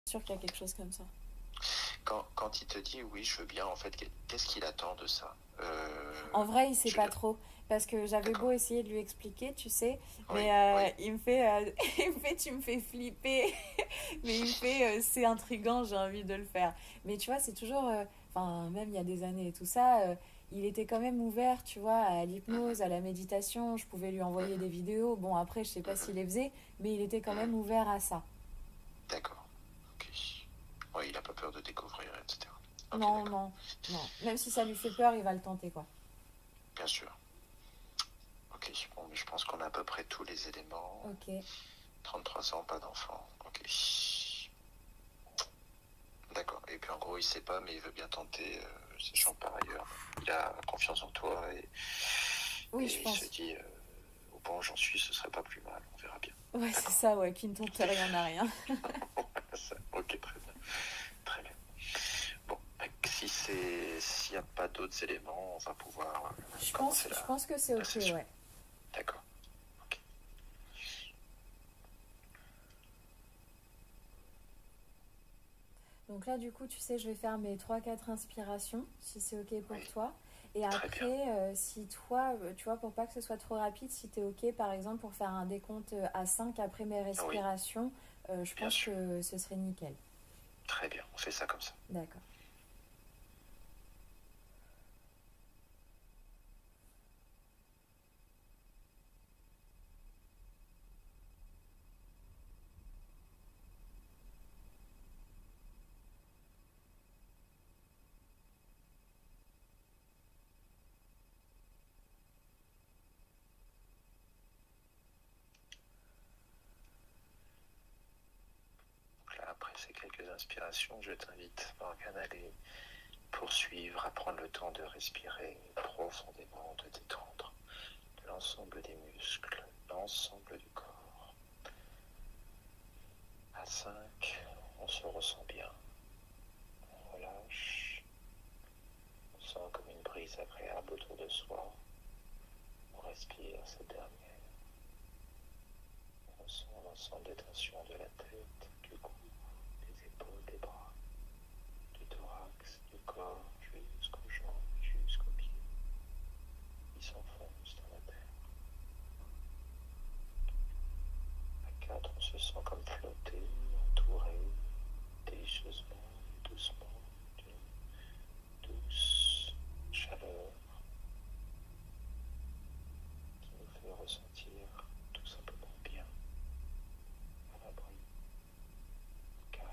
sûr qu'il y a quelque chose comme ça. Quand il te dit oui, je veux bien, en fait, qu'est-ce qu'il attend de ça? En vrai, il sait Je pas veux dire, trop. Parce que j'avais beau d'accord. essayer de lui expliquer, tu sais, mais Oui, oui. il me fait, il me fait, tu me fais flipper. Mais il me fait, c'est intriguant, j'ai envie de le faire. Mais tu vois, c'est toujours, enfin, même il y a des années et tout ça, il était quand même ouvert, tu vois, à Mhm, l'hypnose, à la méditation. Je pouvais lui envoyer des mhm, vidéos. Bon, après, je sais pas mhm, s'il les faisait, mais il était quand mhm. même ouvert à ça. D'accord. Ok. Oui, il n'a pas peur de découvrir, etc. Ok, Non, d'accord. non, non. Même si ça lui fait peur, il va le tenter, quoi. Bien sûr. Ok, bon, mais je pense qu'on a à peu près tous les éléments. Ok. 33 ans, pas d'enfant. Ok. D'accord. Et puis en gros, il sait pas, mais il veut bien tenter, sachant que par ailleurs, il a confiance en toi Oui, je et il se pense. dit, au point où j'en suis, ce serait pas plus mal, on verra bien. Ouais, c'est D'accord. ça, ouais, qui ne tente rien n'a rien. Ok, très bien. Très bien. Bon, s'il n'y a pas d'autres éléments, on va pouvoir commencer Je pense que c'est la ok, session. ouais. D'accord. Ok. Donc là, du coup, tu sais, je vais faire mes trois quatre inspirations, si c'est OK pour Oui, toi. Et très bien. après, si toi, tu vois, pour pas que ce soit trop rapide, si tu es OK, par exemple, pour faire un décompte à 5 après mes Oui, respirations, je bien pense sûr. que ce serait nickel. Très bien, on fait ça comme ça. D'accord. Donc là, après ces quelques inspirations, je t'invite, Morgane, à aller poursuivre, à prendre le temps de respirer profondément, de détendre l'ensemble des muscles, l'ensemble du corps. À 5, on se ressent bien, on relâche, on sent comme une brise agréable autour de soi, on respire cette dernière, on ressent l'ensemble des tensions de la tête, du cou, des épaules, des bras, du thorax, du corps, jusqu'aux jambes, jusqu'aux pieds, qui s'enfoncent dans la terre. À 4, on se sent comme flotter, entouré, délicieusement, doucement, d'une douce chaleur qui nous fait ressentir tout simplement bien, à l'abri, calme.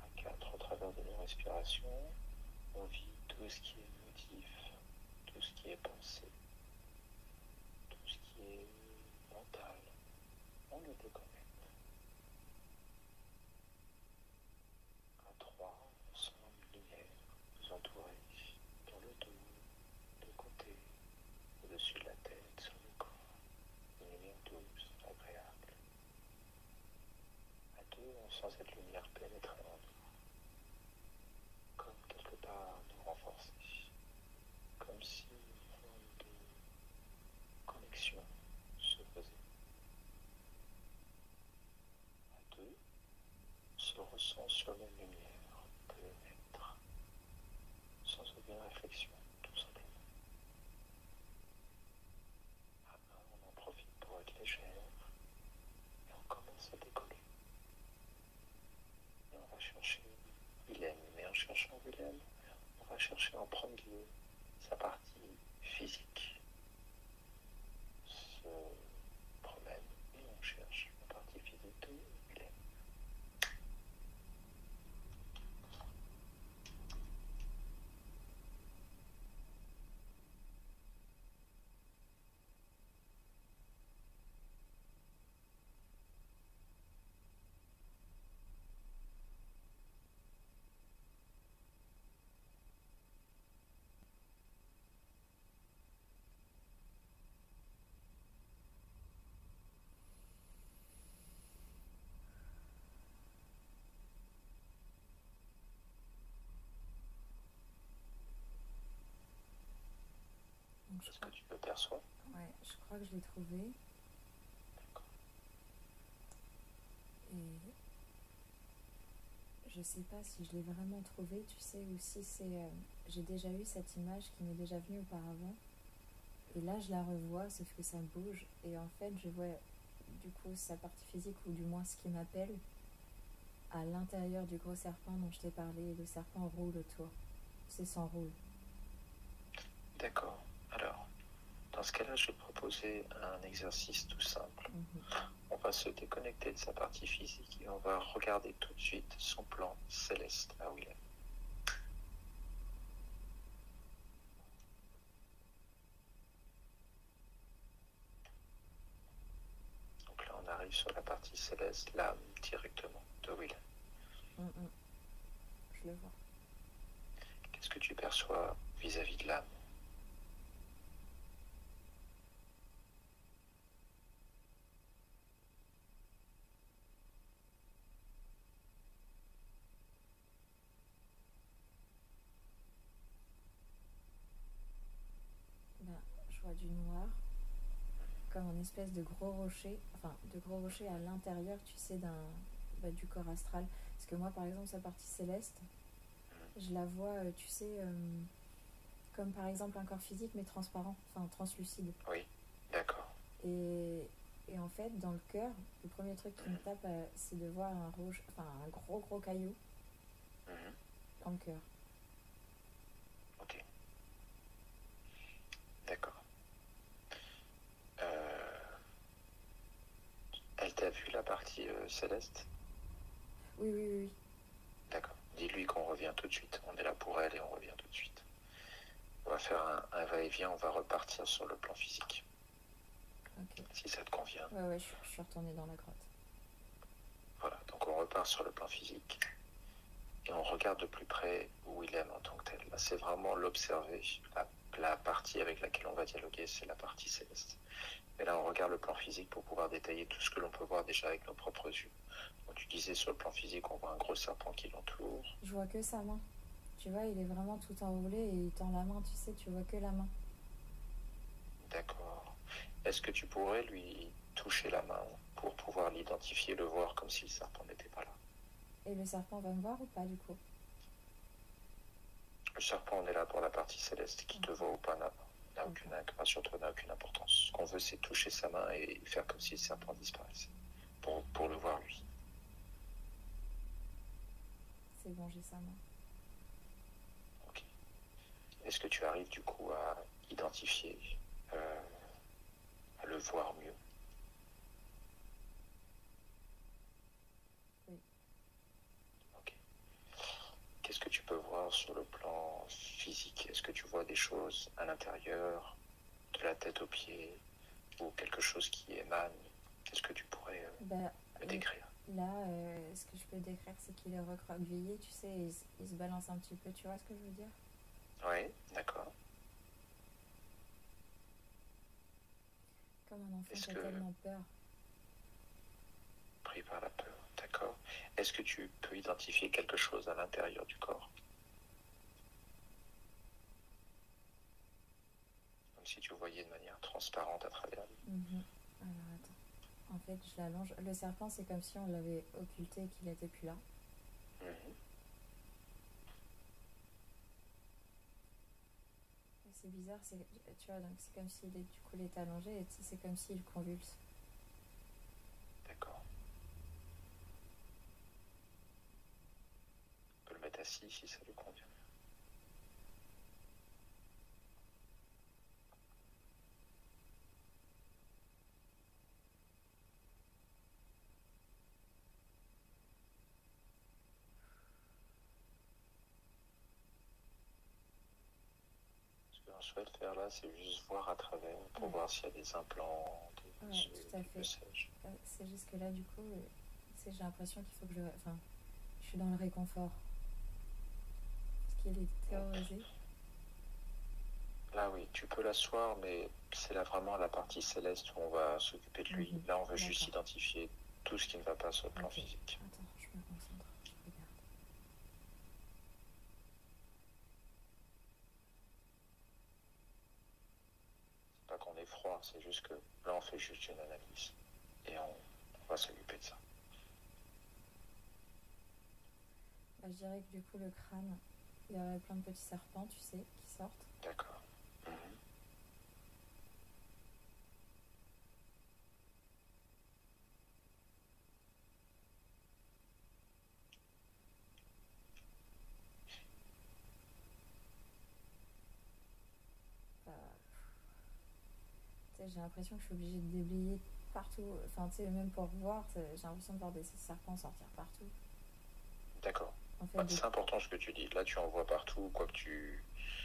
À 4, au travers de nos respirations, on vit tout ce qui est motif, tout ce qui est pensée, tout ce qui est mental, on le déconnecte. À 3, on sent une lumière nous entourer dans le dos, de côté, au-dessus de la tête, sur le corps, une lumière douce, agréable. À 2, on sent cette lumière pénétrer en nous, comme quelque part nous renforcer, comme si une forme de connexion se faisait. À 2, on se ressent sur la même lumière que le maître, sans aucune réflexion, tout simplement. À 1, on en profite pour être légère et on commence à décoller. Et on va chercher Wilhelm, mais en cherchant Wilhelm, on va chercher en premier lieu sa partie physique, se promène et on cherche la partie physique de Wilhelm. Donc, Est-ce que tu le perçois? ouais, je crois que je l'ai trouvé. D'accord. je sais pas si je l'ai vraiment trouvé, tu sais, ou si c'est. J'ai déjà eu cette image qui m'est déjà venue auparavant. Et là, je la revois, sauf que ça bouge. Et en fait, je vois du coup sa partie physique, ou du moins ce qui m'appelle, à l'intérieur du gros serpent dont je t'ai parlé. Et le serpent roule autour. C'est s'enroule. D'accord. Alors, dans ce cas-là, je vais te proposer un exercice tout simple. On va se déconnecter de sa partie physique et on va regarder tout de suite son plan céleste à Willem. Donc là, on arrive sur la partie céleste, l'âme directement de Willem. Je le vois. Qu'est-ce que tu perçois vis-à-vis de l'âme? Ben, je vois du noir, comme un espèce de gros rocher, enfin de gros rocher à l'intérieur, tu sais, du corps astral. Parce que moi, par exemple, sa partie céleste, je la vois, tu sais, comme par exemple un corps physique, mais transparent, enfin translucide. Oui, d'accord. Et en fait, dans le cœur, le premier truc qui me tape, c'est de voir un gros gros caillou dans le cœur. Ok. D'accord. Elle t'a vu la partie céleste? Oui, oui, oui, oui. D'accord. Dis-lui qu'on revient tout de suite. On est là pour elle et on revient tout de suite. On va faire un va-et-vient, on va repartir sur le plan physique. Ok. Si ça te convient. Ouais, je suis retournée dans la grotte. Voilà, donc on repart sur le plan physique. Et on regarde de plus près Willem en tant que tel. Là, c'est vraiment l'observer. La partie avec laquelle on va dialoguer, c'est la partie céleste. Mais là, on regarde le plan physique pour pouvoir détailler tout ce que l'on peut voir déjà avec nos propres yeux. Donc, tu disais sur le plan physique, on voit un gros serpent qui l'entoure. Je vois que sa main. Tu vois, il est vraiment tout enroulé et il tend la main, tu sais, tu vois que la main. D'accord. Est-ce que tu pourrais lui toucher la main pour pouvoir l'identifier, le voir comme si le serpent n'était pas là? Et le serpent va me voir ou pas, du coup? Le serpent, on est là pour la partie céleste, qui te voit ou pas n'a aucune, rassure-toi, n'a aucune importance. Ce qu'on veut, c'est toucher sa main et faire comme si le serpent disparaissait, pour le voir lui. C'est bon, j'ai sa main. Ok. Est-ce que tu arrives du coup à identifier, à le voir mieux? Oui. Ok. Qu'est-ce que tu peux voir sur le plan physique? Est-ce que tu vois des choses à l'intérieur, de la tête aux pieds, ou quelque chose qui émane? Qu'est-ce que tu pourrais me décrire? Là, ce que je peux décrire, c'est qu'il est recroquevillé, tu sais, il se balance un petit peu, tu vois ce que je veux dire? Oui, d'accord. Comme un enfant qui a tellement peur. Pris par la peur, d'accord. Est-ce que tu peux identifier quelque chose à l'intérieur du corps? Comme si tu voyais de manière transparente à travers lui. Alors attends. En fait, je l'allonge. Le serpent, c'est comme si on l'avait occulté et qu'il n'était plus là. Et c'est bizarre, tu vois, donc c'est comme s'il est allongé et c'est comme s'il convulse. D'accord. On peut le mettre assis si ça lui convient. Ce que l'on souhaite faire là, c'est juste voir à travers pour voir s'il y a des implants, des yeux, tout à fait. C'est juste que là, du coup, j'ai l'impression qu'il faut que je suis dans le réconfort. Parce qu'il est terrorisé. Là, oui, tu peux l'asseoir, mais c'est là vraiment la partie céleste où on va s'occuper de lui. Là, on veut juste identifier tout ce qui ne va pas sur le plan physique. Attends, je me concentre, je regarde. C'est pas qu'on est froid, c'est juste que là, on fait juste une analyse. Et on va s'occuper de ça. je dirais que du coup, le crâne, il y aurait plein de petits serpents, tu sais, qui sortent. D'accord. Mhm. Euh, Tu sais, j'ai l'impression que je suis obligée de déblayer partout. Enfin, tu sais, même pour voir, j'ai l'impression de voir des serpents sortir partout. D'accord. En fait, Bah, c'est important ce que tu dis. Là, tu en vois partout, quoi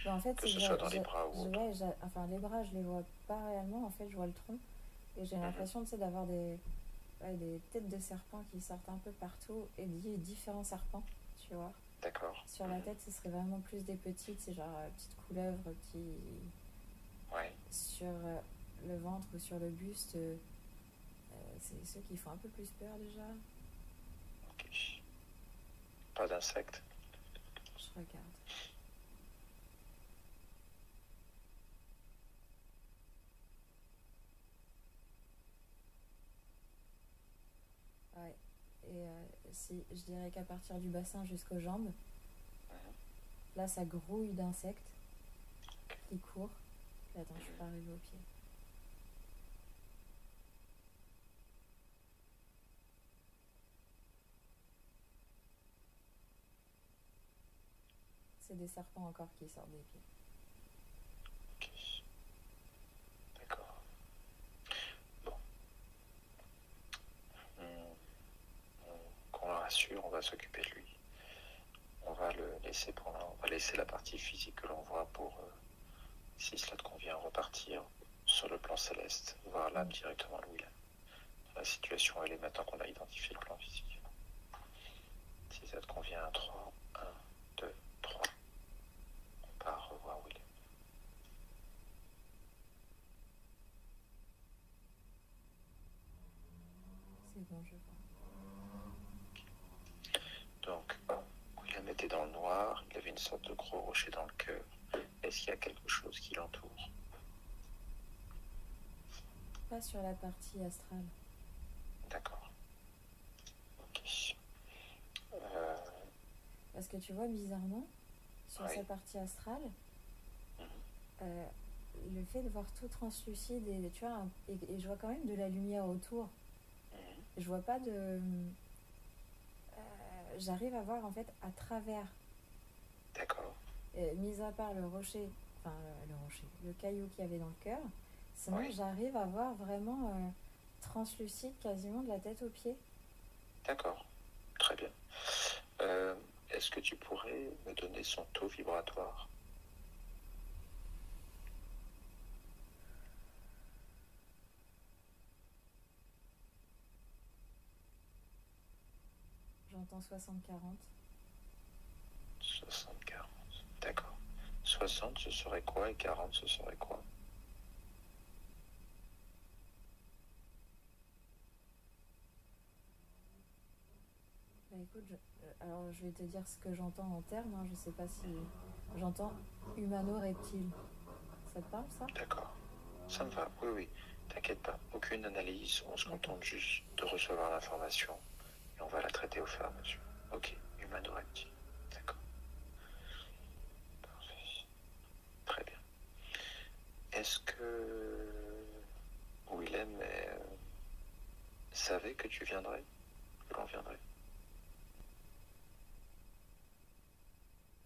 bah, en fait, que c'est ce soit dans les bras ou autre. ouais, enfin, les bras, je les vois pas réellement. En fait, je vois le tronc. Et j'ai Mhm. l'impression, tu sais, d'avoir ouais, des têtes de serpents qui sortent un peu partout. Et différents serpents, tu vois. D'accord. Sur la Mhm. tête, ce serait vraiment plus des petites. C'est genre petites couleuvres qui... Ouais. Sur le ventre ou sur le buste, c'est ceux qui font un peu plus peur déjà. Ok. Pas d'insectes. Je regarde. Ouais. Et si, je dirais qu'à partir du bassin jusqu'aux jambes, Mhm. là, ça grouille d'insectes qui courent. Puis attends, je suis pas arrivée au pied. C'est des serpents encore qui sortent des pieds. Ok. D'accord. Bon. Qu'on le rassure, on va s'occuper de lui. On va le laisser pour là. On va laisser la partie physique que l'on voit pour, si cela te convient, repartir sur le plan céleste, voir l'âme directement où il est. La situation, elle est maintenant qu'on a identifié le plan physique. Si ça te convient, 3, 1, 2, 3, on part revoir où il est. C'est bon, je vois. Donc, William était dans le noir, il avait une sorte de gros rocher dans le cœur. Est-ce qu'il y a quelque chose qui l'entoure? Pas sur la partie astrale. D'accord. Ok. Parce que tu vois, bizarrement, sur Oui. sa partie astrale, Mhm. euh, le fait de voir tout translucide et tu vois, et je vois quand même de la lumière autour. Mhm. Je vois pas de. J'arrive à voir en fait à travers. D'accord. Mis à part le rocher, enfin le rocher, le caillou qu'il y avait dans le cœur, sinon Oui. j'arrive à voir vraiment translucide quasiment de la tête aux pieds. D'accord. Très bien. Est-ce que tu pourrais me donner son taux vibratoire? J'entends 60-40. 60-40. D'accord. 60, ce serait quoi? Et 40, ce serait quoi? Bah écoute, alors je vais te dire ce que j'entends en termes, hein, je sais pas si j'entends humano-reptile. Ça te parle ça? D'accord. Ça me va. Oui, oui. T'inquiète pas. Aucune analyse. On se D'accord. contente juste de recevoir l'information. Et on va la traiter au fur et à mesure. Ok. Humano-reptile. D'accord. Parfait. Très bien. Est-ce que Willem savait que tu viendrais? Que l'on viendrait?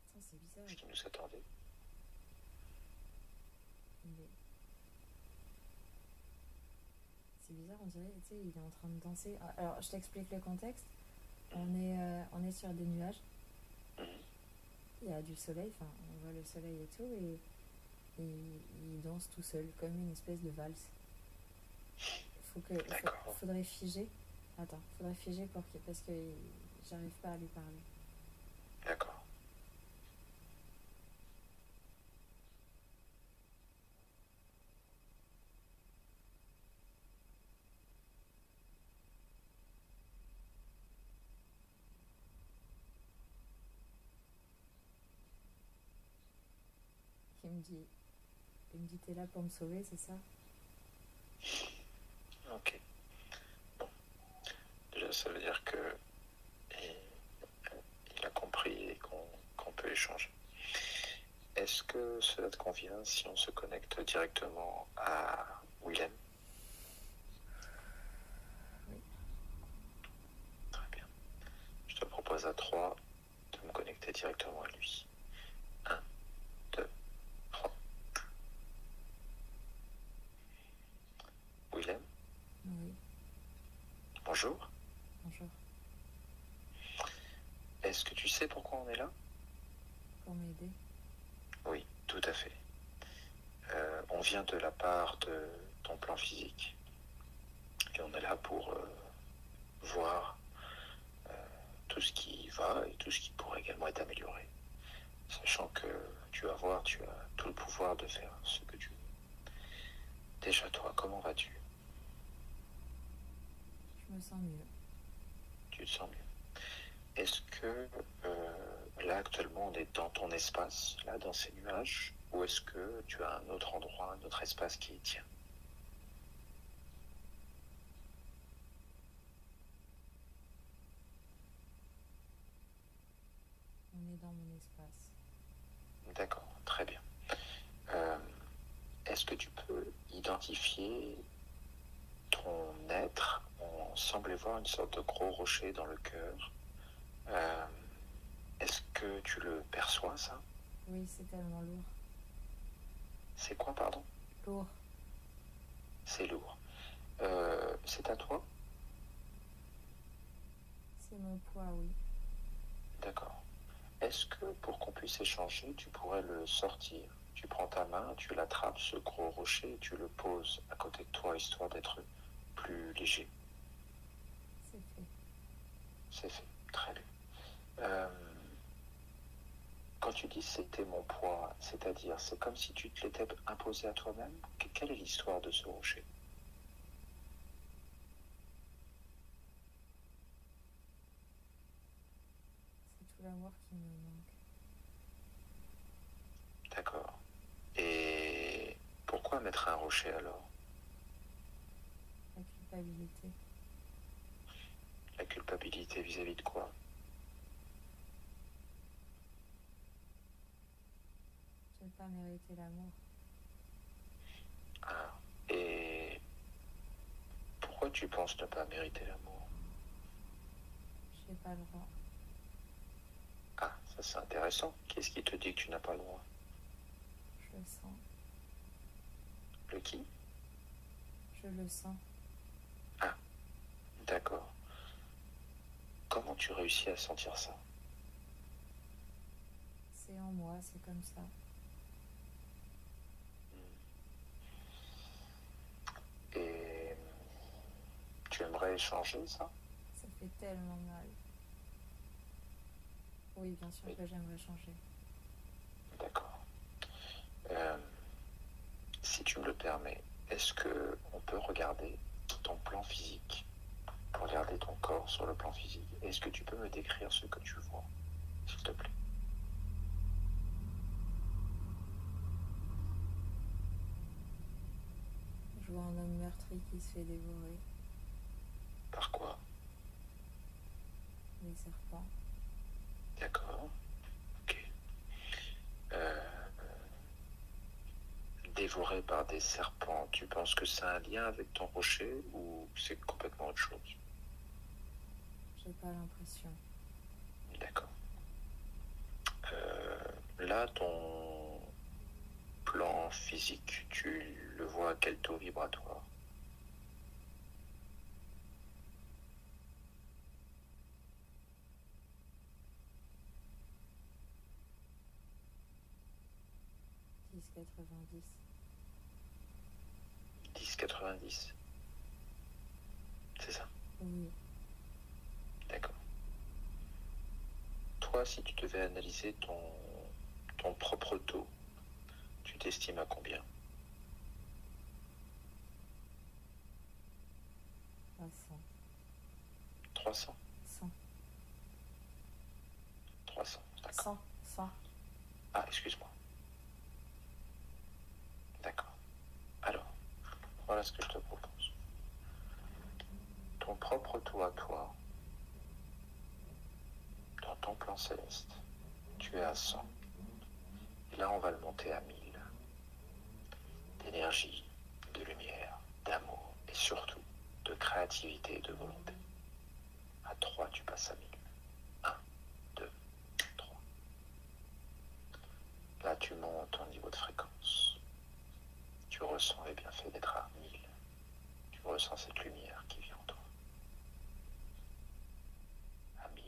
Attends, c'est bizarre. Est-ce qu'il nous attendait? C'est bizarre, on dirait, tu sais, il est en train de danser. Alors, je t'explique le contexte. On est sur des nuages. Mhm. Il y a du soleil, enfin, on voit le soleil et tout, et il danse tout seul, comme une espèce de valse. D'accord. Faudrait figer. Attends, faudrait figer parce que j'arrive pas à lui parler. D'accord. Il me dit, t'es là pour me sauver, c'est ça? Ok. Bon. Déjà, ça veut dire que il a compris échanger. Est-ce que cela te convient si on se connecte directement à Willem? Oui. Très bien. Je te propose à 3 de me connecter directement à lui. 1, 2, 3. Willem, Oui, bonjour. bonjour. Est-ce que tu sais pourquoi on est là? Pour m'aider? Oui, tout à fait. On vient de la part de ton plan physique. Et on est là pour voir tout ce qui va et tout ce qui pourrait également être amélioré. Sachant que tu vas voir, tu as tout le pouvoir de faire ce que tu veux. Déjà toi, comment vas-tu? Je me sens mieux. Tu te sens mieux? Est-ce que là actuellement on est dans ton espace, là dans ces nuages, ou est-ce que tu as un autre endroit, un autre espace qui est tien? On est dans mon espace. D'accord, très bien. Est-ce que tu peux identifier ton être? On semblait voir une sorte de gros rocher dans le cœur. Est-ce que tu le perçois, ça? Oui, c'est tellement lourd. C'est quoi, pardon? Lourd. C'est lourd. C'est à toi? C'est mon poids, oui. D'accord. Est-ce que pour qu'on puisse échanger, tu pourrais le sortir? Tu prends ta main, tu l'attrapes, ce gros rocher, et tu le poses à côté de toi, histoire d'être plus léger. C'est fait. C'est fait. Très bien. Quand tu dis c'était mon poids, c'est-à-dire c'est comme si tu te l'étais imposé à toi-même? Quelle est l'histoire de ce rocher? C'est tout l'amour qui me manque. D'accord. Et pourquoi mettre un rocher alors? La culpabilité. La culpabilité vis-à-vis de quoi? Je n'ai pas mérité l'amour. Ah. Et pourquoi tu penses ne pas mériter l'amour? Je n'ai pas le droit. Ah, ça c'est intéressant. Qu'est-ce qui te dit que tu n'as pas le droit? Je le sens. Le qui? Je le sens. Ah, d'accord. Comment tu réussis à sentir ça? C'est en moi, c'est comme ça. Et tu aimerais échanger ça? Ça fait tellement mal. Oui, bien sûr Oui. que j'aimerais changer. D'accord. Si tu me le permets, est-ce que on peut regarder ton plan physique? Regarder ton corps sur le plan physique. Est-ce que tu peux me décrire ce que tu vois, s'il te plaît? Je vois un homme meurtri qui se fait dévorer. Par quoi? Les serpents. D'accord. Ok. Dévoré par des serpents, tu penses que c'est un lien avec ton rocher ou c'est complètement autre chose? J'ai pas l'impression. D'accord. Là, ton plan physique, tu le vois à quel taux vibratoire? « 10,90. 10,90. C'est ça? Oui. D'accord. Toi, si tu devais analyser ton propre taux, tu t'estimes à combien? 300. 300? 100. 300, d'accord. 100. 100. Ah, excuse-moi. D'accord. Alors, voilà ce que je te propose. Ton propre taux à toi, dans ton plan céleste, tu es à 100. Et là, on va le monter à 1000. D'énergie, de lumière, d'amour et surtout de créativité et de volonté. À 3, tu passes à 1000. 1, 2, 3. Là, tu montes ton niveau de fréquence. Tu ressens les bienfaits d'être à 1000. Tu ressens cette lumière qui vient en toi. À 1000,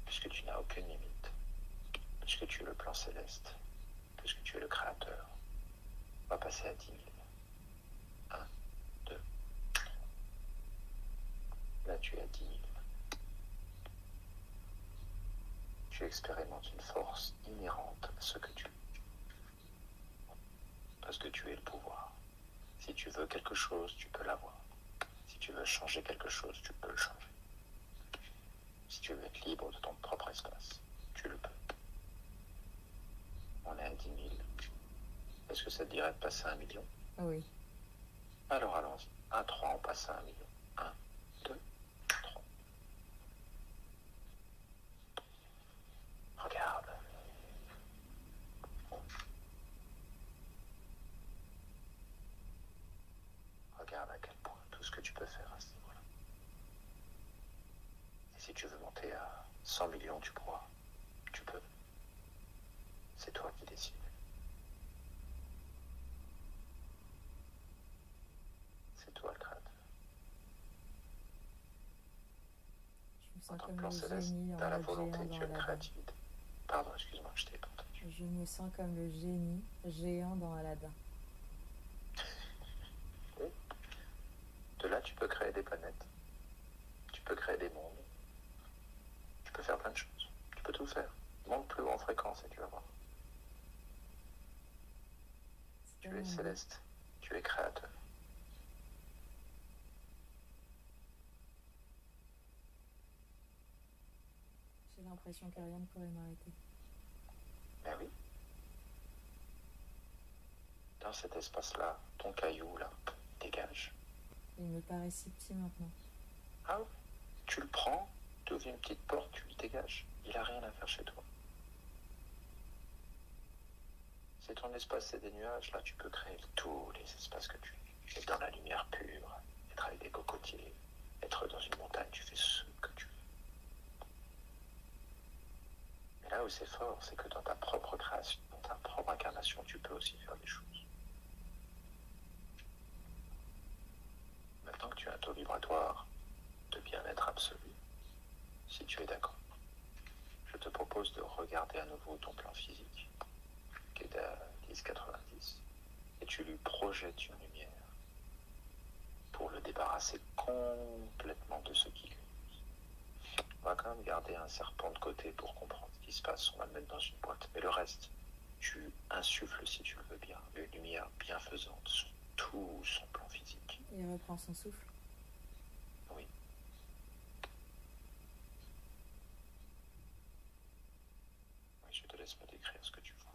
puisque tu n'as aucune limite, puisque tu es le plan céleste, puisque tu es le créateur. On va passer à 10 000. 1, 2. Là, tu es à 10 000. Tu expérimentes une force inhérente à ce que tu es. Parce que tu es le pouvoir. Si tu veux quelque chose, tu peux l'avoir. Si tu veux changer quelque chose, tu peux le changer. Si tu veux être libre de ton propre espace, tu le peux. On est à 10 000. Est-ce que ça te dirait de passer à 1 million? Oui. Alors allons-y. 1, 3, on passe à 1 million. 1, 2, 3. Regarde. Regarde à quel point tout ce que tu peux faire à ce niveau-là. Et si tu veux monter à 100 millions, tu pourras. Tu peux. C'est toi qui décides. C'est toi le créateur. Je me Dans sens ton comme plan le céleste, génie en tu as la mode volonté, géant tu dans as une Aladdin. créativité. Pardon, excuse-moi, je t'ai pas entendu. Je me sens comme le génie géant dans Aladdin. Oui. De là, tu peux créer des planètes. Tu peux créer des mondes. Tu peux faire plein de choses. Tu peux tout faire. Monte plus haut en fréquence et tu vas voir. C'est Tu es tellement beau. céleste. Tu es créateur. J'ai l'impression que rien ne pourrait m'arrêter. Ben oui. Dans cet espace-là, ton caillou, là, dégage. Il me paraît si petit maintenant. Ah oui. Tu le prends, tu ouvres une petite porte, tu le dégages. Il n'a rien à faire chez toi. C'est ton espace, c'est des nuages. Là, tu peux créer tous les espaces que tu veux. Être dans la lumière pure, être avec des cocotiers, être dans une montagne, tu fais ce que tu veux. Mais là où c'est fort, c'est que dans ta propre création, dans ta propre incarnation, tu peux aussi faire des choses. Maintenant que tu as un taux vibratoire de bien-être absolu, si tu es d'accord, je te propose de regarder à nouveau ton plan physique, qui est à 10,90, et tu lui projettes une lumière pour le débarrasser complètement de ce qui lui nuit. On va quand même garder un serpent de côté pour comprendre ce qui se passe, on va le mettre dans une boîte, mais le reste, tu insuffles, si tu le veux bien, une lumière bienfaisante sur tout son plan physique. Il reprend son souffle. Oui. Oui, je te laisse me décrire ce que tu vois.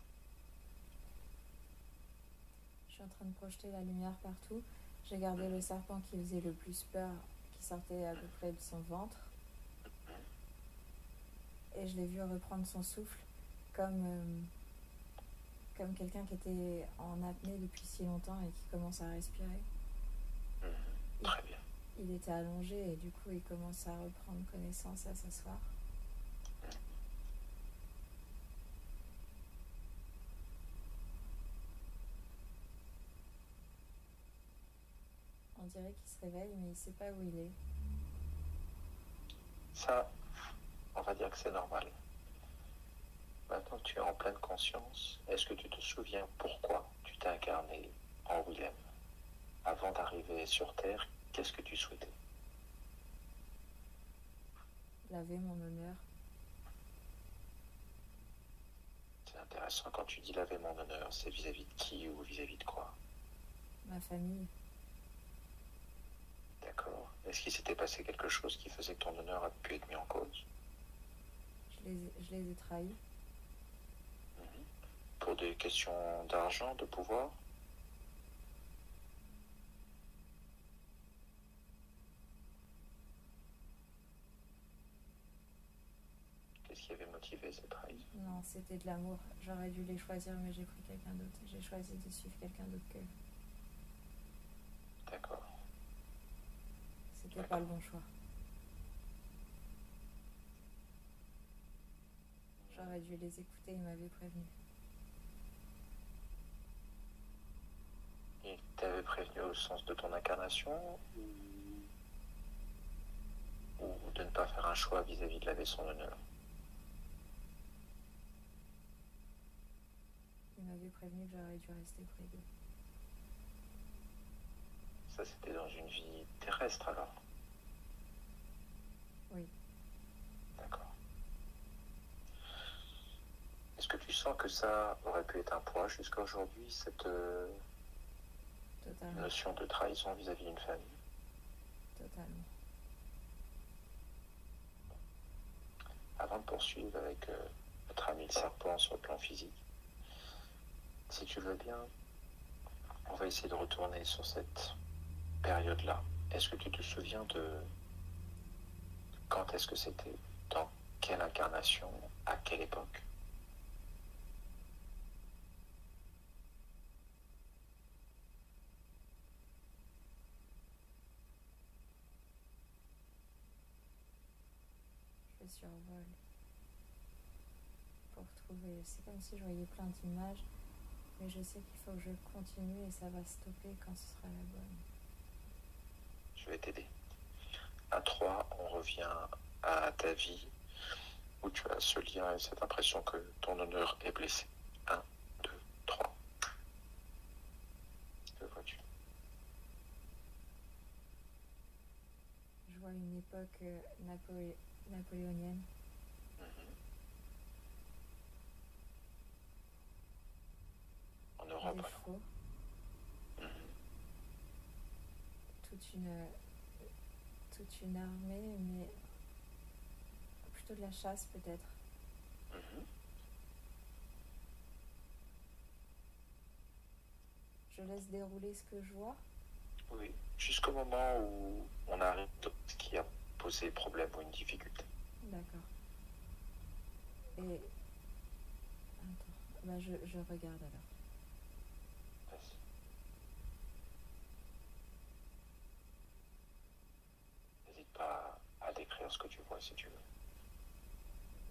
Je suis en train de projeter la lumière partout. J'ai gardé le serpent qui faisait le plus peur, qui sortait à peu près de son ventre. Et je l'ai vu reprendre son souffle comme quelqu'un qui était en apnée depuis si longtemps et qui commence à respirer. Très bien. Il était allongé et du coup il commence à reprendre connaissance, à s'asseoir. On dirait qu'il se réveille mais il ne sait pas où il est. Ça, on va dire que c'est normal. Maintenant que tu es en pleine conscience, est-ce que tu te souviens pourquoi tu t'es incarné en Willem? Avant d'arriver sur Terre, qu'est-ce que tu souhaitais? Laver mon honneur. C'est intéressant quand tu dis laver mon honneur, c'est vis-à-vis de qui ou vis-à-vis de quoi? Ma famille. D'accord. Est-ce qu'il s'était passé quelque chose qui faisait que ton honneur a pu être mis en cause? Je les ai trahis. Pour des questions d'argent, de pouvoir? Qu'est-ce qui avait motivé cette trahison? Non, c'était de l'amour. J'aurais dû les choisir, mais j'ai pris quelqu'un d'autre. J'ai choisi de suivre quelqu'un d'autre qu'eux. D'accord. C'était pas le bon choix. J'aurais dû les écouter, ils m'avaient prévenu. Il t'avait prévenu au sens de ton incarnation ou de ne pas faire un choix vis-à-vis de la vaisseau d'honneur? Ils m'avaient prévenu que j'aurais dû rester près d'eux. Ça, c'était dans une vie terrestre alors? Oui. D'accord. Est-ce que tu sens que ça aurait pu être un poids jusqu'à aujourd'hui, cette Totalement. notion de trahison vis-à-vis d'une famille? Totalement. Avant de poursuivre avec notre ami le serpent sur le plan physique, si tu veux bien, on va essayer de retourner sur cette période-là. Est-ce que tu te souviens de quand est-ce que c'était? Dans quelle incarnation? À quelle époque? Je survole pour trouver. C'est comme si je voyais plein d'images, mais je sais qu'il faut que je continue et ça va stopper quand ce sera la bonne. Je vais t'aider. À 3, on revient à ta vie où tu as ce lien et cette impression que ton honneur est blessé. 1, 2, 3. Que vois-tu? Je vois une époque napoléonienne. En Europe Des alors? faux. Toute une armée, mais plutôt de la chasse peut-être. Je laisse dérouler ce que je vois. Oui, jusqu'au moment où on arrive à ce qui a posé problème ou une difficulté. D'accord. Et... Attends, bah je regarde alors. Vas-y. N'hésite pas à décrire ce que tu vois si tu veux.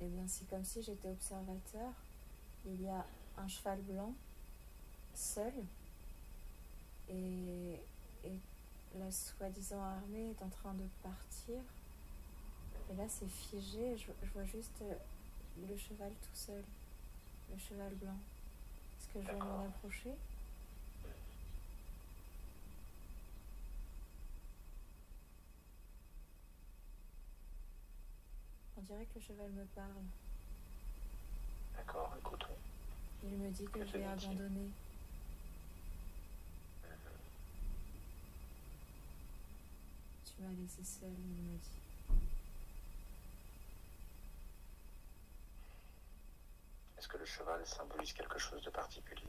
Eh bien, c'est comme si j'étais observateur. Il y a un cheval blanc, seul, et la soi-disant armée est en train de partir. Et là, c'est figé. Je vois juste le cheval tout seul, le cheval blanc. Est-ce que je vais m'en approcher? On dirait que le cheval me parle. D'accord, écoutons. Il me dit que je l'ai abandonné. Tu m'as laissé seule, il me dit. Est-ce que le cheval symbolise quelque chose de particulier?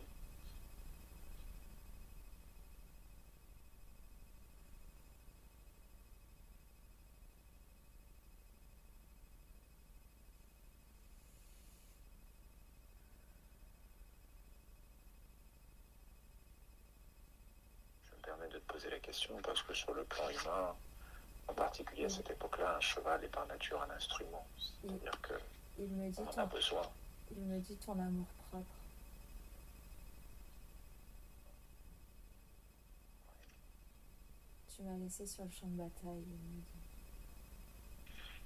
Je me permets de te poser la question parce que sur le plan humain, en particulier à cette époque-là, un cheval est par nature un instrument. C'est-à-dire que on en a besoin. Il me dit ton amour propre. Tu m'as laissé sur le champ de bataille, il me dit.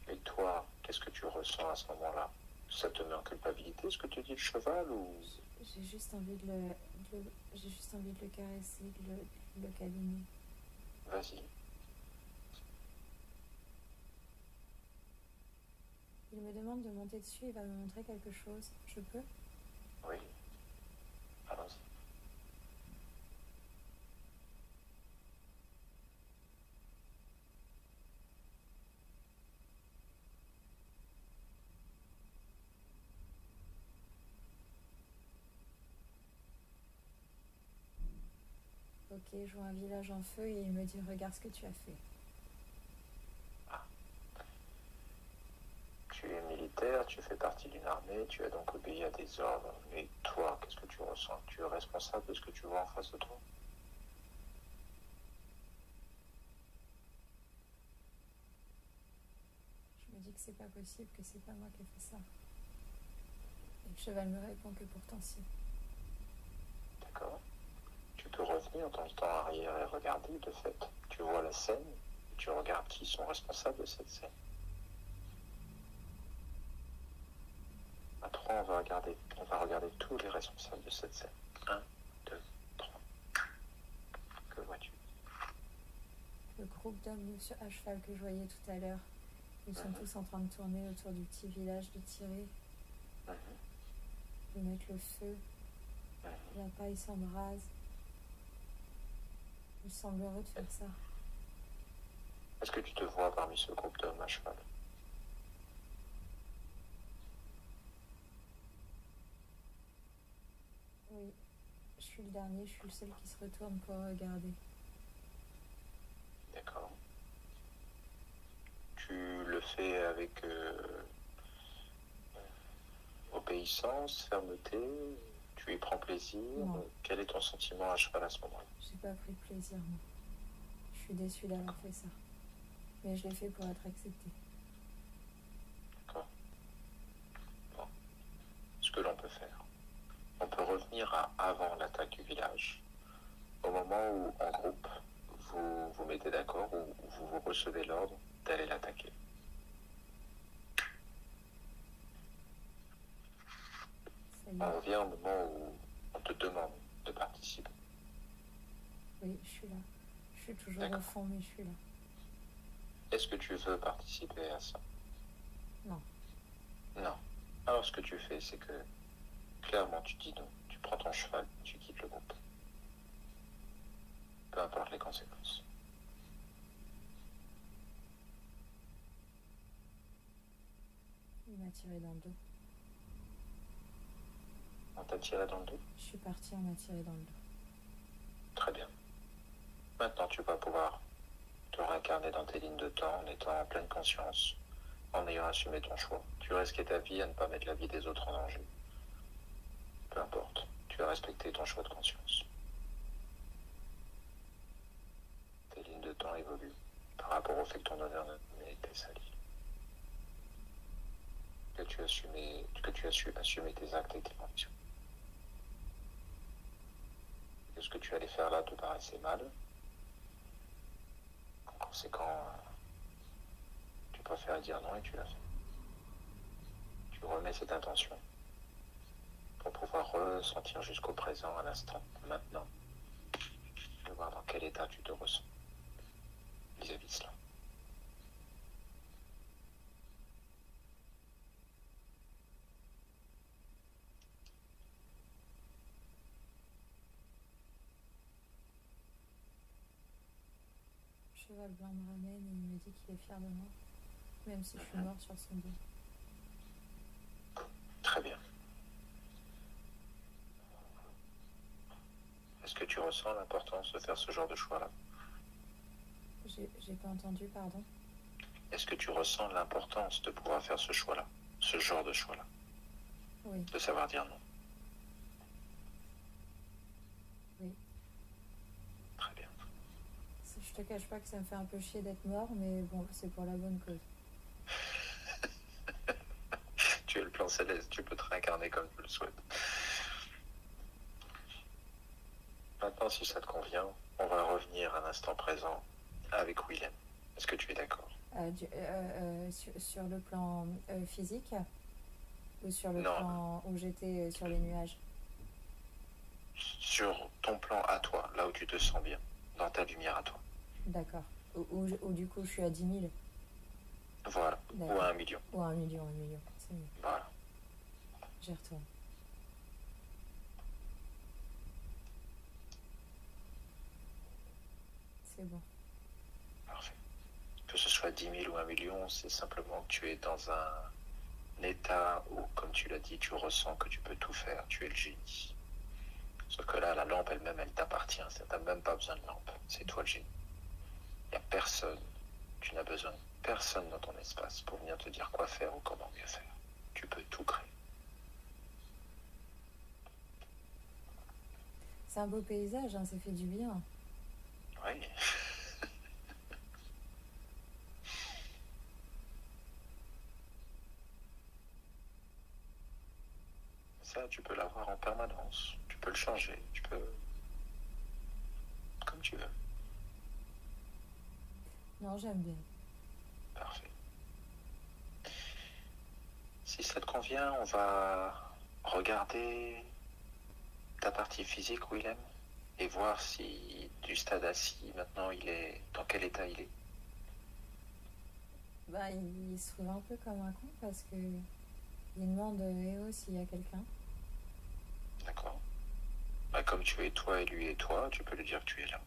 Et toi, qu'est-ce que tu ressens à ce moment-là? Ça te met en culpabilité, ce que te dit le cheval ou... J'ai juste envie de le caresser, de le câliner. Vas-y. Il me demande de monter dessus, il va me montrer quelque chose. Je peux? Oui. Allons-y. Ok, je vois un village en feu et il me dit regarde ce que tu as fait. Tu es militaire. militaire, tu fais partie d'une armée, tu as donc obéi à des ordres. Mais toi, qu'est-ce que tu ressens? Tu es responsable de ce que tu vois en face de toi? Je me dis que c'est pas possible, que c'est pas moi qui ai fait ça. Et le cheval me répond que pourtant si. D'accord. Tu peux revenir dans le temps arrière et regarder, de fait. Tu vois la scène, et tu regardes qui sont responsables de cette scène. À 3, on va regarder tous les responsables de cette scène. 1, 2, 3. Que vois-tu? Le groupe d'hommes à cheval que je voyais tout à l'heure, ils sont tous en train de tourner autour du petit village, de tirer, de mettre le feu. La paille s'embrase. Il semble heureux de faire ça. Est-ce que tu te vois parmi ce groupe d'hommes à cheval? Oui, je suis le dernier, je suis le seul qui se retourne pour regarder. D'accord. Tu le fais avec obéissance, fermeté, tu y prends plaisir. Non. Quel est ton sentiment à cheval à ce moment-là? J'ai pas pris plaisir, moi. Je suis déçue d'avoir fait ça. Mais je l'ai fait pour être acceptée. D'accord. Bon. Ce que l'on peut faire, on peut revenir à avant l'attaque du village, au moment où, en groupe, vous vous mettez d'accord, ou vous recevez l'ordre d'aller l'attaquer. On revient au moment où on te demande de participer. Oui, je suis là. Je suis toujours au fond, mais je suis là. Est-ce que tu veux participer à ça? Non. Non. Alors ce que tu fais, c'est que clairement tu dis non. Tu prends ton cheval, tu quittes le groupe. Peu importe les conséquences. Il m'a tiré dans le dos. On t'a tiré dans le dos? Je suis partie, on m'a tiré dans le dos. Très bien. Maintenant, tu vas pouvoir te réincarner dans tes lignes de temps en étant en pleine conscience, en ayant assumé ton choix. Tu risquais ta vie à ne pas mettre la vie des autres en danger. Peu importe, tu as respecté ton choix de conscience. Tes lignes de temps évoluent par rapport au fait que ton honneur n'a été sali. Que tu as su assumer tes actes et tes convictions. Que ce que tu allais faire là te paraissait mal. En conséquent, tu préfères dire non et tu l'as fait. Tu remets cette intention pour pouvoir ressentir jusqu'au présent, à l'instant, maintenant, de voir dans quel état tu te ressens vis-à-vis de cela. Le cheval blanc me ramène et il me dit qu'il est fier de moi, même si je suis mort sur son dos. Très bien. Est-ce que tu ressens l'importance de faire ce genre de choix-là? J'ai pas entendu, pardon. Est-ce que tu ressens l'importance de pouvoir faire ce choix-là, ce genre de choix-là? Oui. De savoir dire non? Oui. Très bien. Je te cache pas que ça me fait un peu chier d'être mort, mais bon, c'est pour la bonne cause. Tu es le plan céleste, tu peux te réincarner comme tu le souhaites. Maintenant, si ça te convient, on va revenir à l'instant présent avec Willem. Est-ce que tu es d'accord? Sur le plan physique ou sur le plan où j'étais sur les nuages? Sur ton plan à toi, là où tu te sens bien, dans ta lumière à toi. D'accord. Ou du coup je suis à 10 000. Voilà, ou à 1 million. Ou à 1 million, c'est mieux. Voilà. J'y retourne. C'est bon. Parfait. Que ce soit 10 000 ou 1 million, c'est simplement que tu es dans un état où, comme tu l'as dit, tu ressens que tu peux tout faire, tu es le génie. Sauf que là, la lampe elle-même, elle t'appartient, tu n'as même pas besoin de lampe, c'est toi le génie. Il n'y a personne, tu n'as besoin de personne dans ton espace pour venir te dire quoi faire ou comment mieux faire. C'est un beau paysage, hein, ça fait du bien. Oui. Ça, tu peux l'avoir en permanence. Tu peux le changer. Tu peux... Comme tu veux. Non, j'aime bien. Parfait. Si ça te convient, on va regarder ta partie physique, Willem, et voir si du stade assis, maintenant, il est... Dans quel état il est? Bah, il se trouve un peu comme un con parce que il demande eh oh s'il y a quelqu'un. D'accord. Bah, comme tu es toi et lui et toi, tu peux lui dire que tu es là.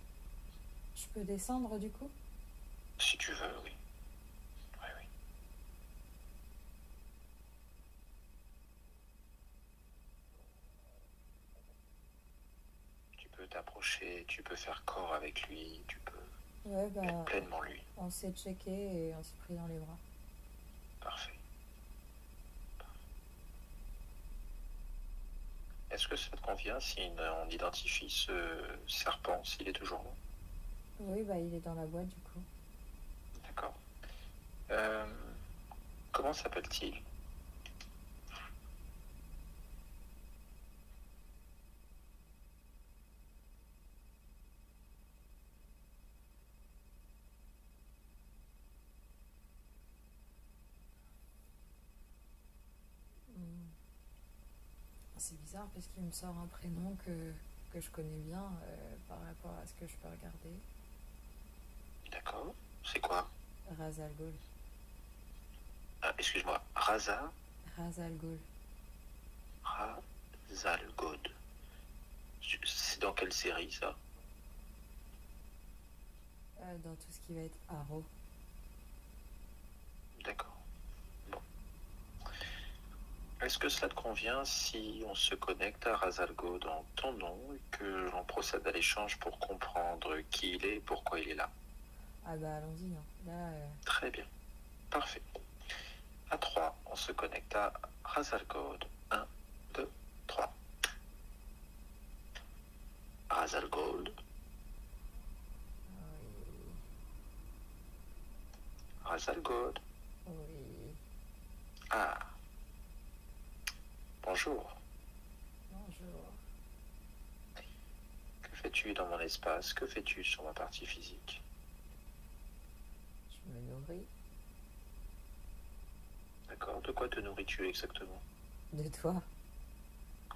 Je peux descendre du coup? Si tu veux, oui. Oui, oui. Tu peux t'approcher, tu peux faire corps avec lui, tu peux Ouais, être bah, pleinement lui. on s'est checké et on s'est pris dans les bras. Parfait. Est-ce que ça te convient si on identifie ce serpent, s'il est toujours là? Oui, bah, il est dans la boîte du coup. D'accord. Euh, comment s'appelle-t-il? Hmm. C'est bizarre parce qu'il me sort un prénom que je connais bien par rapport à ce que je peux regarder. D'accord. C'est quoi? Ra's al Ghul. Ah, excuse-moi. Raza Ra's al Ghul. Razalgod. C'est dans quelle série, ça? Dans tout ce qui va être Arrow. D'accord. Bon. Est-ce que cela te convient si on se connecte à Razalgo dans ton nom et que l'on procède à l'échange pour comprendre qui il est et pourquoi il est là? Ah bah allons-y, hein. Là, Très bien. Parfait. À 3, on se connecte à Razalgod. 1, 2, 3. Razalgod. oui, Razalgod. oui. Ah. Bonjour. Bonjour. Que fais-tu dans mon espace? Que fais-tu sur ma partie physique? Je me nourris D'accord. De quoi te nourris-tu exactement? de toi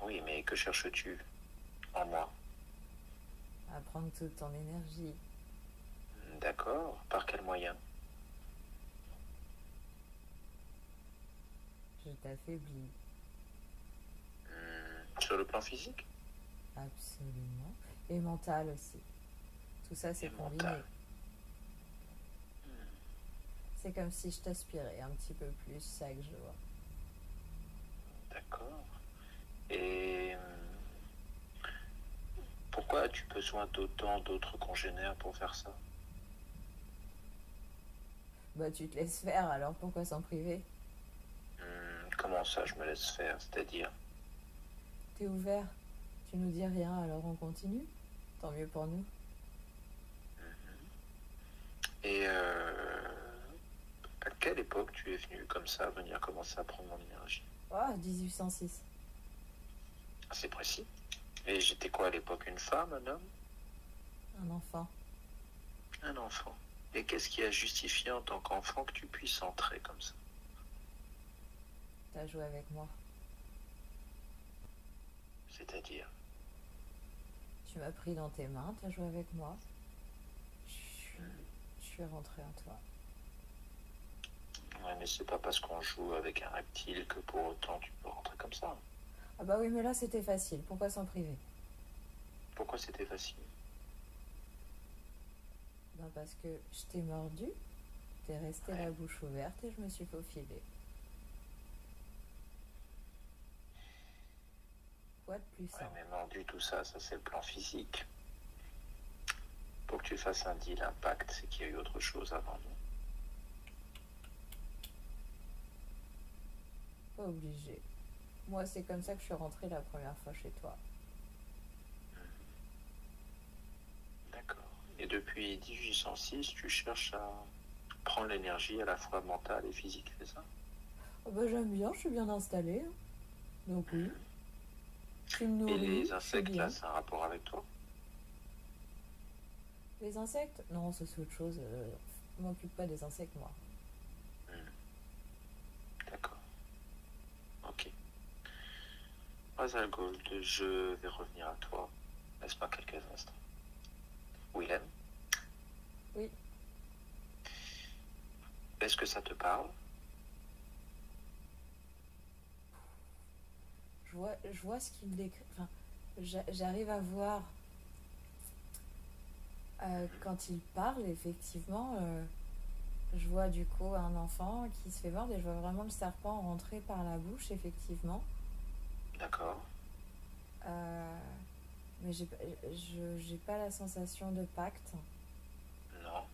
Oui, mais que cherches-tu en moi? à prendre toute ton énergie. D'accord. Par quel moyen? Je t'affaiblis. Sur le plan physique? Absolument. Et mental aussi. Tout ça, c'est Et combiné. mental. C'est comme si je t'aspirais un petit peu plus, ça que je vois. D'accord. Et pourquoi as-tu besoin d'autant d'autres congénères pour faire ça? Bah, tu te laisses faire, alors pourquoi s'en priver? Comment ça, je me laisse faire? C'est-à-dire? T'es ouvert. Tu nous dis rien, alors on continue. Tant mieux pour nous. Et à quelle époque tu es venu comme ça, venir commencer à prendre mon énergie? Ah, 1806. C'est précis. Et j'étais quoi à l'époque? Une femme, un homme? Un enfant. Un enfant. Et qu'est-ce qui a justifié en tant qu'enfant que tu puisses entrer comme ça? T'as joué avec moi. C'est-à-dire? Tu m'as pris dans tes mains, t'as joué avec moi. Je suis rentrée en toi. Ouais, mais c'est pas parce qu'on joue avec un reptile que pour autant tu peux rentrer comme ça. Ah bah oui, mais là c'était facile. Pourquoi s'en priver? Pourquoi c'était facile? Ben parce que je t'ai mordu, t'es resté Ouais. la bouche ouverte et je me suis faufilée. Quoi de plus Ouais, simple? mais mordu, tout ça, ça c'est le plan physique. Pour que tu fasses un deal impact, c'est qu'il y a eu autre chose avant, non? Pas obligé. Moi, c'est comme ça que je suis rentrée la première fois chez toi. Et depuis 1806, tu cherches à prendre l'énergie à la fois mentale et physique, c'est ça? Oh bah, j'aime bien, je suis bien installée, hein. Donc oui, tu me Et nourris, les je suis insectes, là, bien. c'est un rapport avec toi? Les insectes? Non, ça c'est autre chose. Je m'occupe pas des insectes, moi. Hmm, d'accord, ok. Razal Gold, je vais revenir à toi. Laisse-moi quelques instants. Willem, Oui, est-ce que ça te parle? je vois ce qu'il décrit. Enfin, j'arrive à voir quand il parle, effectivement. Je vois du coup un enfant qui se fait mordre et je vois vraiment le serpent rentrer par la bouche, effectivement. D'accord. Euh, mais j'ai pas la sensation de pacte. Non.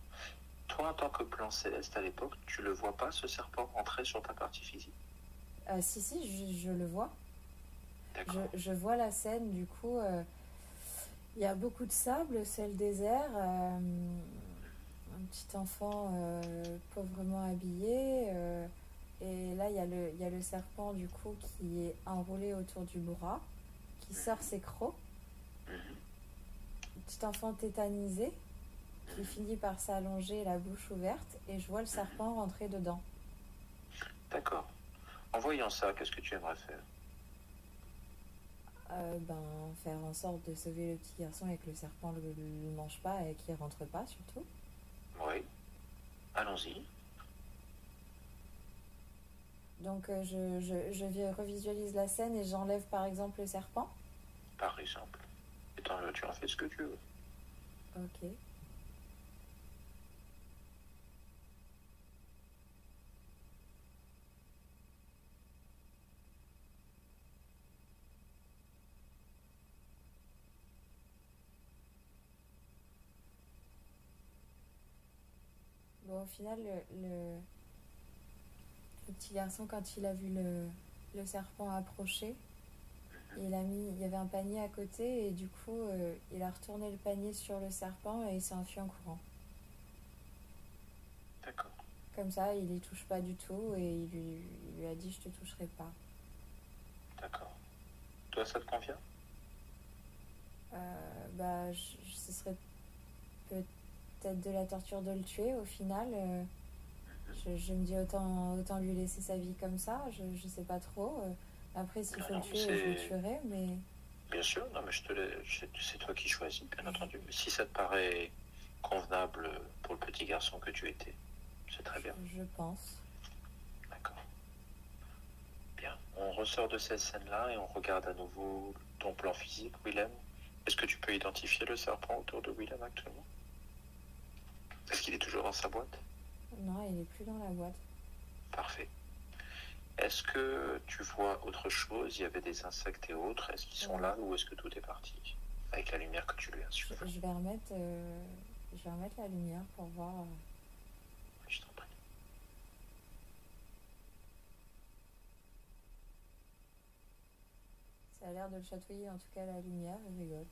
Toi, en tant que plan céleste à l'époque, tu le vois pas, ce serpent, rentrer sur ta partie physique? Si, si, je le vois. D'accord. Je vois la scène, du coup. Il y a beaucoup de sable, c'est le désert. Un petit enfant pauvrement habillé. Et là, il y a le serpent, du coup, qui est enroulé autour du bras, qui sort ses crocs. Mhm, Petit enfant tétanisé, qui mhm, finit par s'allonger, la bouche ouverte, et je vois le mhm. serpent rentrer dedans. D'accord. En voyant ça, qu'est-ce que tu aimerais faire? Ben, faire en sorte de sauver le petit garçon et que le serpent ne le mange pas et qu'il rentre pas, surtout. Oui. Allons-y, Donc, revisualise la scène et j'enlève par exemple le serpent. par exemple. Et tu en fais ce que tu veux. Ok. Bon, au final, le petit garçon, quand il a vu le serpent approcher, il y avait un panier à côté et du coup, il a retourné le panier sur le serpent et il s'est enfui en courant. D'accord. Comme ça, il y touche pas du tout et il lui a dit je te toucherai pas. D'accord. Toi, ça te convient? Bah, ce serait peut-être de la torture de le tuer au final. Je me dis autant lui laisser sa vie comme ça, je sais pas trop. Après, s'il Non, faut le non, mais tuer, je le c'est... tuerai, mais Bien sûr, non, mais c'est toi qui choisis, bien entendu. Mais si ça te paraît convenable pour le petit garçon que tu étais, c'est très bien. je pense. D'accord. Bien. On ressort de cette scène-là et on regarde à nouveau ton plan physique, Willem. Est-ce que tu peux identifier le serpent autour de Willem actuellement? Est-ce qu'il est toujours dans sa boîte? Non, il est plus dans la boîte. Parfait. Est-ce que tu vois autre chose? Il y avait des insectes et autres. Est-ce qu'ils sont là ou est-ce que tout est parti? Avec la lumière que tu lui as insufflée. Je vais remettre la lumière pour voir. Oui, je t'en prie. Ça a l'air de le chatouiller, en tout cas, la lumière. Je rigole.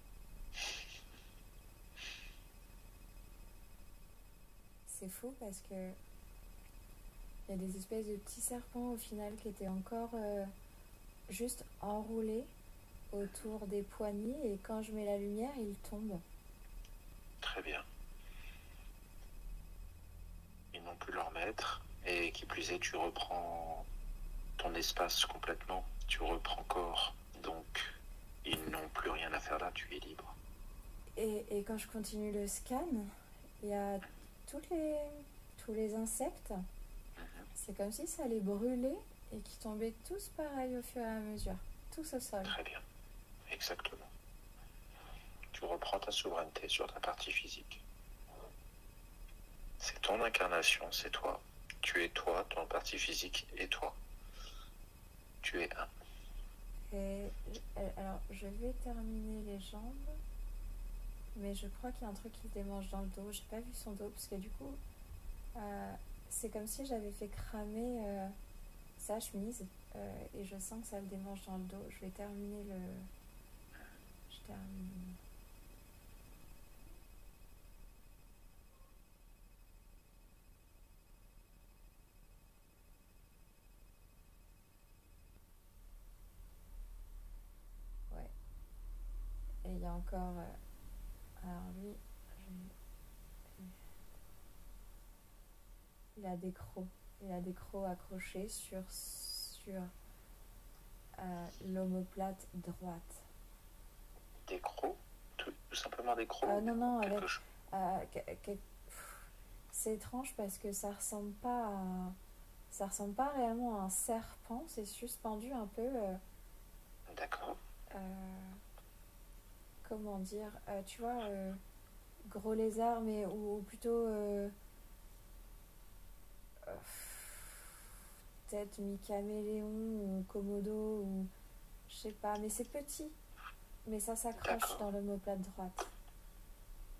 C'est fou parce que il y a des espèces de petits serpents au final qui étaient encore juste enroulés autour des poignées et quand je mets la lumière, ils tombent. Très bien. Ils n'ont plus leur maître. Et qui plus est, tu reprends ton espace complètement. Tu reprends corps. Donc, ils n'ont plus rien à faire là. Tu es libre. Et quand je continue le scan, il y a tous les insectes. C'est comme si ça les brûlait et qui tombaient tous pareil au fur et à mesure. Tous au sol. Très bien. Exactement. Tu reprends ta souveraineté sur ta partie physique. C'est ton incarnation, c'est toi. Tu es toi, ton partie physique est toi. Tu es un. Et alors, je vais terminer les jambes, mais je crois qu'il y a un truc qui se démange dans le dos. J'ai pas vu son dos parce que du coup, euh, c'est comme si j'avais fait cramer sa chemise et je sens que ça le démange dans le dos. Je vais terminer le. Je termine. y a encore. Alors lui, il a des crocs. Il a des crocs accrochés sur l'omoplate droite. Des crocs? Tout simplement des crocs? Non, non, avec. Quelque chose. euh, c'est étrange parce que ça ressemble pas réellement à un serpent, c'est suspendu un peu. D'accord. Euh, comment dire, tu vois, gros lézard, mais ou plutôt euh, peut-être mi-caméléon ou komodo ou je sais pas, mais c'est petit, mais ça s'accroche D'accord. dans l'omoplate droite.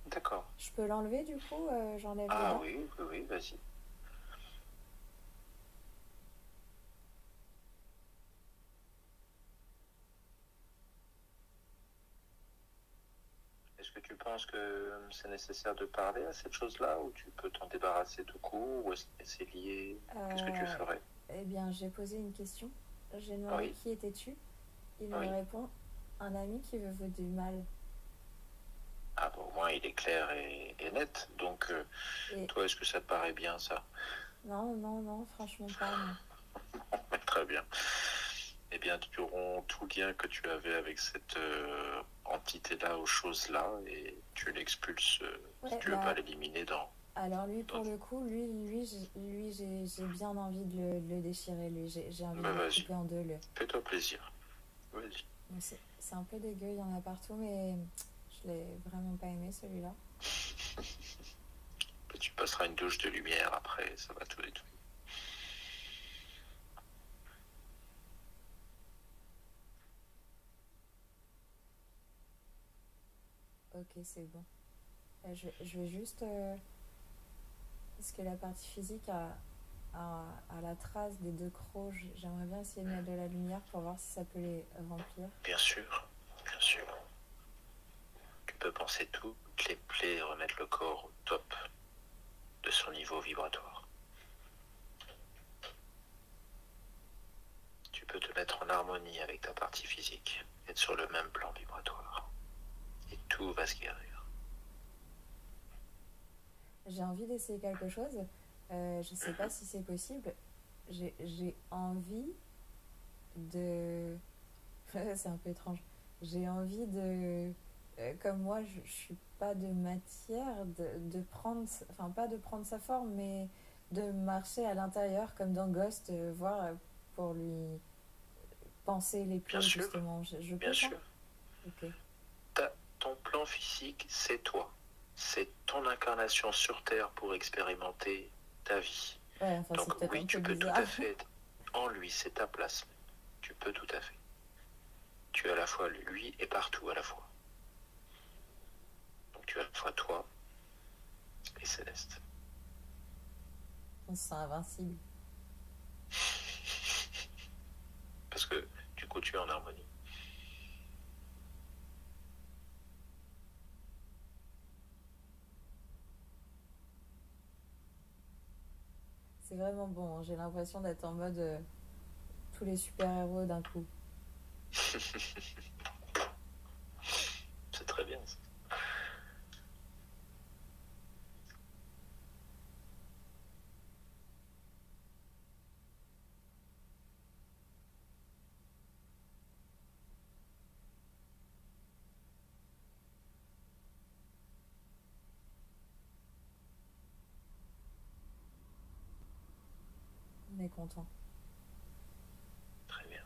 D'accord. Je peux l'enlever du coup, j'enlève les Ah dents. oui, oui, oui, vas-y. Est-ce que tu penses que c'est nécessaire de parler à cette chose-là ou tu peux t'en débarrasser tout court ou est-ce que c'est lié? Qu'est-ce que tu Euh, ferais? eh bien, j'ai posé une question. J'ai demandé Oui, qui étais-tu. Il me oui. répond un ami qui veut vous du mal. Ah bon, au moins il est clair et net. Donc, Et toi, est-ce que ça te paraît bien ça? non, non, non, franchement pas, non. Très bien. Eh bien, tu romps tout lien que tu avais avec cette entité-là ou chose-là et tu l'expulses si Ouais, tu veux pas bah l'éliminer alors lui, dans... pour le coup, j'ai bien envie de le déchirer, lui. J'ai envie de Ben le vas-y, couper en deux, lui. fais-toi plaisir. Vas-y. Bon, c'est un peu dégueu, il y en a partout, mais je l'ai vraiment pas aimé, celui-là. Tu passeras une douche de lumière après, ça va tout détruire. Ok, c'est bon. Je vais juste... parce que la partie physique a la trace des deux crocs. J'aimerais bien essayer de mettre de la lumière pour voir si ça peut les remplir. Bien sûr, bien sûr. Tu peux penser toutes les plaies et remettre le corps au top de son niveau vibratoire. Tu peux te mettre en harmonie avec ta partie physique, être sur le même plan vibratoire. Et tout va se guérir. J'ai envie d'essayer quelque chose. Je sais pas si c'est possible. J'ai envie de... c'est un peu étrange. J'ai envie de... comme moi, je suis pas de matière, de prendre... Enfin, pas de prendre sa forme, mais de marcher à l'intérieur comme dans Ghost, voir pour lui penser les Bien plaies, sûr, justement. Je bien peux ça? sûr. Ok. Ton plan physique, c'est toi. C'est ton incarnation sur Terre pour expérimenter ta vie. Ouais, enfin, Donc c'est peut-être oui, un peu tu peux tout à bizarre. fait être en lui, c'est ta place. Tu peux tout à fait. Tu es à la fois lui et partout à la fois. Donc tu es à la fois toi et Céleste. On se sent invincible. Parce que du coup, tu es en harmonie. C'est vraiment bon, hein. J'ai l'impression d'être en mode tous les super-héros d'un coup. C'est très bien ça. On est content. Très bien.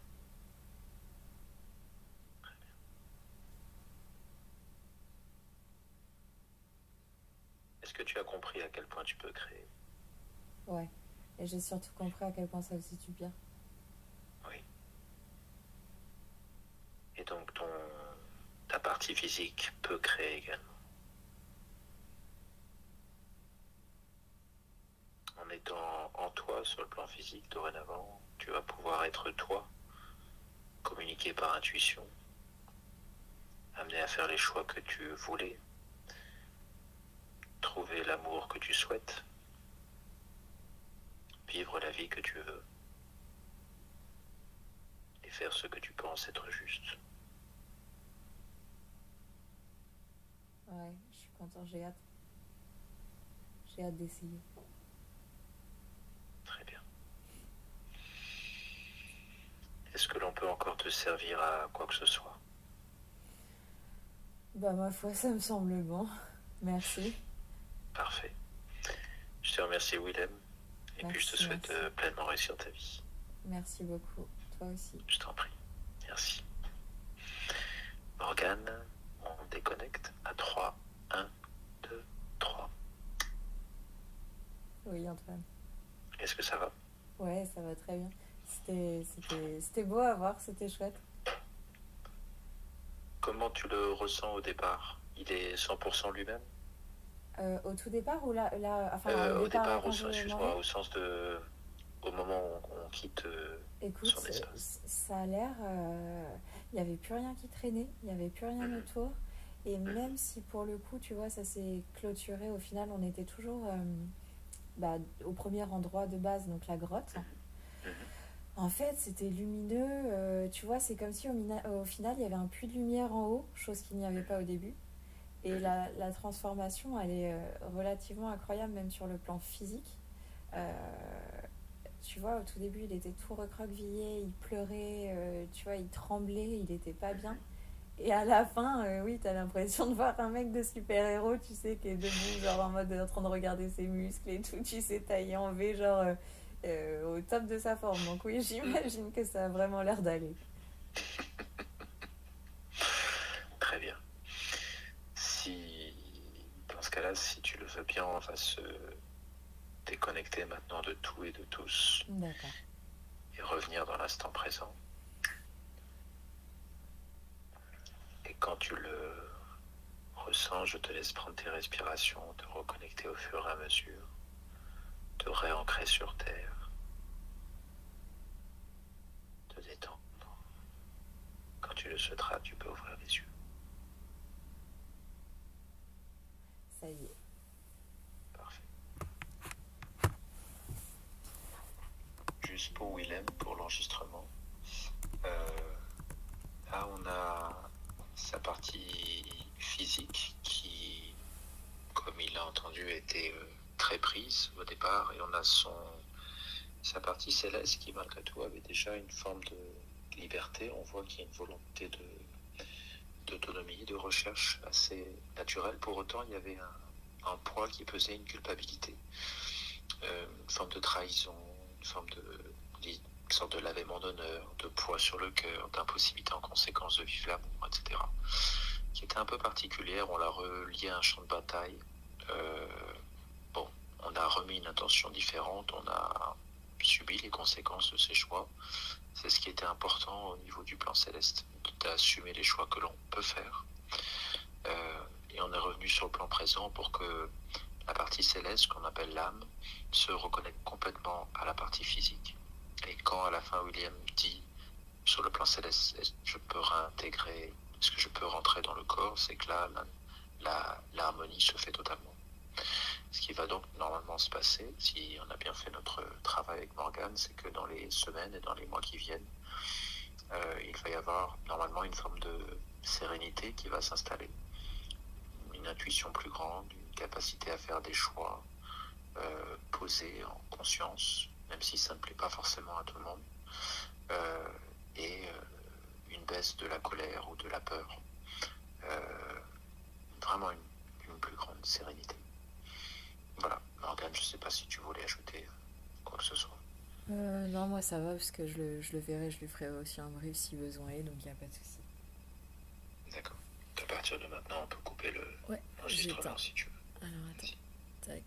Est-ce que tu as compris à quel point tu peux créer? Ouais. Et j'ai surtout compris à quel point ça aussi tue bien. Oui. Et donc ta partie physique peut créer également. En étant en toi sur le plan physique dorénavant, tu vas pouvoir être toi, communiquer par intuition, amener à faire les choix que tu voulais, trouver l'amour que tu souhaites, vivre la vie que tu veux et faire ce que tu penses être juste. Ouais, je suis contente, j'ai hâte. J'ai hâte d'essayer. Très bien. Est-ce que l'on peut encore te servir à quoi que ce soit? Bah, ma foi, ça me semble bon. Merci. Parfait. Je te remercie, Willem. Et puis je te Merci, souhaite merci. pleinement réussir ta vie. Merci beaucoup. Toi aussi. Je t'en prie. Merci. Morgane, on déconnecte à 3. 1, 2, 3. Oui, Antoine. Est-ce que ça va? Ouais, ça va très bien. C'était beau à voir, c'était chouette. Comment tu le ressens au départ? Il est 100% lui-même? Au tout départ ou là, enfin, au Au départ, départ, quand je excuse-moi, m'enlève. au sens de... Au moment où on quitte Écoute, son espace. ça a l'air. Il n'y avait plus rien qui traînait, il n'y avait plus rien Mhm, autour. Et mhm, même si pour le coup, tu vois, ça s'est clôturé, au final, on était toujours bah, au premier endroit de base, donc la grotte. mhm, mhm, En fait, c'était lumineux. Tu vois, c'est comme si au final, il y avait un puits de lumière en haut, chose qu'il n'y avait pas au début. Et mhm, la transformation, elle est relativement incroyable, même sur le plan physique. Euh, Tu vois, au tout début, il était tout recroquevillé, il pleurait, tu vois, il tremblait, il était pas bien. mhm. Et à la fin, oui, t'as l'impression de voir un mec de super-héros, tu sais, qui est debout, genre en mode en train de regarder ses muscles et tout, tu sais, taillé en V, genre au top de sa forme. Donc oui, j'imagine que ça a vraiment l'air d'aller. Très bien. Si, dans ce cas-là, si tu le veux bien, on va se déconnecter maintenant de tout et de tous D'accord. et revenir dans l'instant présent. Et quand tu le ressens, je te laisse prendre tes respirations, te reconnecter au fur et à mesure, te réancrer sur terre, te détendre. Quand tu le souhaiteras, tu peux ouvrir les yeux. Ça y est. Parfait. Juste pour Willem, pour l'enregistrement. Euh, Là, on a sa partie physique qui, comme il a entendu, était très prise au départ. Et on a sa partie céleste qui, malgré tout, avait déjà une forme de liberté. On voit qu'il y a une volonté d'autonomie, de recherche assez naturelle. Pour autant, il y avait un poids qui pesait, une culpabilité, une forme de trahison, une sorte de lavement d'honneur, de poids sur le cœur, d'impossibilité en conséquence de vivre l'amour, etc. Qui était un peu particulière. On l'a relié à un champ de bataille. Euh, bon, on a remis une intention différente, on a subi les conséquences de ses choix. C'est ce qui était important au niveau du plan céleste, d'assumer les choix que l'on peut faire. Et on est revenu sur le plan présent pour que la partie céleste, qu'on appelle l'âme, se reconnecte complètement à la partie physique. Et quand à la fin William dit sur le plan céleste, est-ce que je peux réintégrer, est-ce que je peux rentrer dans le corps, c'est que là, l'harmonie se fait totalement. Ce qui va donc normalement se passer, si on a bien fait notre travail avec Morgane, c'est que dans les semaines et dans les mois qui viennent, il va y avoir normalement une forme de sérénité qui va s'installer, une intuition plus grande, une capacité à faire des choix posés en conscience, même si ça ne plaît pas forcément à tout le monde, euh, et une baisse de la colère ou de la peur, euh, vraiment une plus grande sérénité. Voilà, Morgane, je ne sais pas si tu voulais ajouter quoi que ce soit. Non, moi ça va parce que je le verrai, je lui ferai aussi un brief si besoin est, donc il n'y a pas de souci. D'accord. À partir de maintenant, on peut couper Ouais, l'enregistrement j'éteins. si tu veux. Alors attends. Vas-y. Tac.